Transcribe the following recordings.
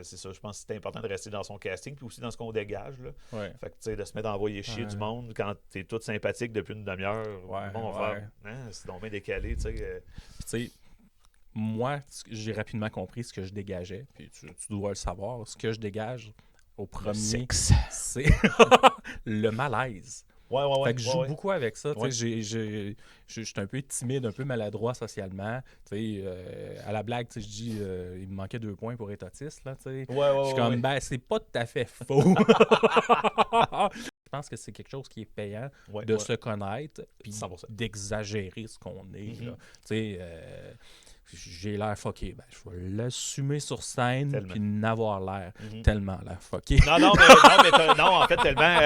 C'est ça, je pense que c'est important de rester dans son casting, puis aussi dans ce qu'on dégage. Là. Ouais. Fait que, tu sais, de se mettre à envoyer chier du monde quand t'es tout sympathique depuis une demi-heure, Ouais, bon, on va faire, hein, c'est donc bien décalé, tu sais. Puis, tu sais, moi, j'ai rapidement compris ce que je dégageais, puis tu dois le savoir. Ce que je dégage au premier, sexe. c'est le malaise. Ouais, ouais, ouais. Fait que je joue ouais. beaucoup avec ça. Ouais. Je suis un peu timide, un peu maladroit socialement. À la blague, je dis il me manquait 2 points pour être autiste. Là, Ouais, je ouais, suis comme, ouais. ben, c'est pas tout à fait faux. Je pense que c'est quelque chose qui est payant Ouais, de ouais. se connaître puis 100%. d'exagérer ce qu'on est. Mhm. Là. J'ai l'air fucké. Ben, je vais l'assumer sur scène Tellement. puis n'avoir l'air Mhm. tellement l'air fucké. Non, en fait, tellement.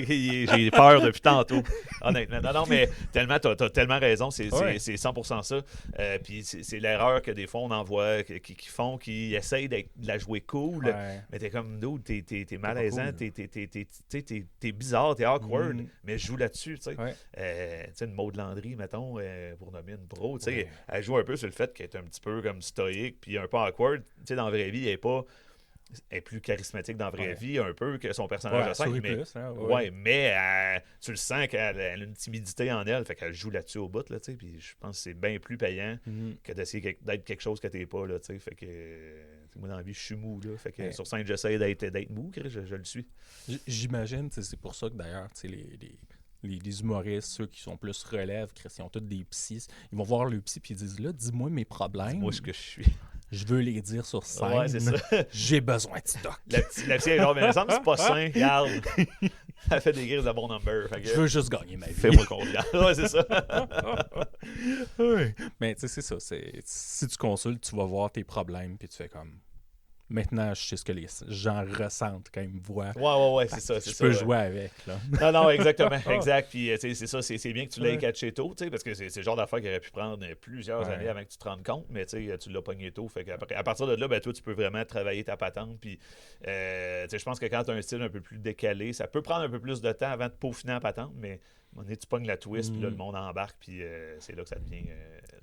J'ai peur depuis tantôt, honnêtement. Non, mais tellement, t'as tellement raison, c'est 100% ça. Puis c'est l'erreur que des fois on en voit qui essayent de la jouer cool, Ouais. mais t'es comme, dude, t'es malaisant, cool. t'es bizarre, t'es awkward, Mm. mais je joue là-dessus, tu sais. Ouais. Tu sais, une Maud Landry, mettons, pour nommer une pro, tu sais, Ouais. elle joue un peu sur le fait qu'elle est un petit peu comme stoïque, puis un peu awkward. Tu sais, dans la vraie vie, elle est plus charismatique dans la vraie Ouais. vie un peu que son personnage de scène. sourit Mais, plus, hein, mais tu le sens qu'elle a une timidité en elle, fait qu'elle joue là-dessus au bout, là, tu sais, puis je pense que c'est bien plus payant Mhm. que d'essayer d'être quelque chose que t'es pas, là, tu sais, fait que moi dans la vie, je suis mou, là, fait que Ouais. sur scène, j'essaie d'être mou, je le suis. J'imagine, c'est pour ça que d'ailleurs, les humoristes, ceux qui sont plus relèves, ils ont tous des psys, ils vont voir le psy puis ils disent là, dis-moi mes problèmes. Dis-moi ce que je suis. Je veux les dire sur scène. Ouais, c'est ça. J'ai besoin de doc. La psy est genre, mais ensemble, c'est pas sain, regarde. Elle fait des grises de bon number. Fait que, Je veux juste gagner ma vie. fais-moi confiance. Ouais, c'est ça. Ouais. Mais tu sais, c'est ça. Si tu consultes, tu vas voir tes problèmes puis tu fais comme... Maintenant, je sais ce que les gens ressentent quand ils me voient. Ouais, c'est ça. Je peux jouer avec, là. Non, exactement, exact. Puis, tu sais, c'est ça, c'est bien que tu l'aies Ouais. catché tôt, tu sais, parce que c'est le genre d'affaire qui aurait pu prendre plusieurs Ouais. années avant que tu te rendes compte, mais tu sais, tu l'as pogné tôt. Fait qu'après, à partir de là, ben, toi, tu peux vraiment travailler ta patente. Puis, tu sais, je pense que quand tu as un style un peu plus décalé, ça peut prendre un peu plus de temps avant de peaufiner la patente, mais à un moment donné, tu pognes la twist, puis là, le monde embarque, puis c'est là que ça devient du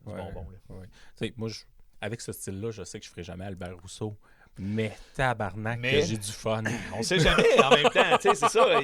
bonbon. Là. Ouais. Tu sais, moi, avec ce style-là, je sais que je ferai jamais Albert Rousseau. Mais tabarnak, Mais- que j'ai du fun. On sait jamais en même temps, tu sais, c'est ça.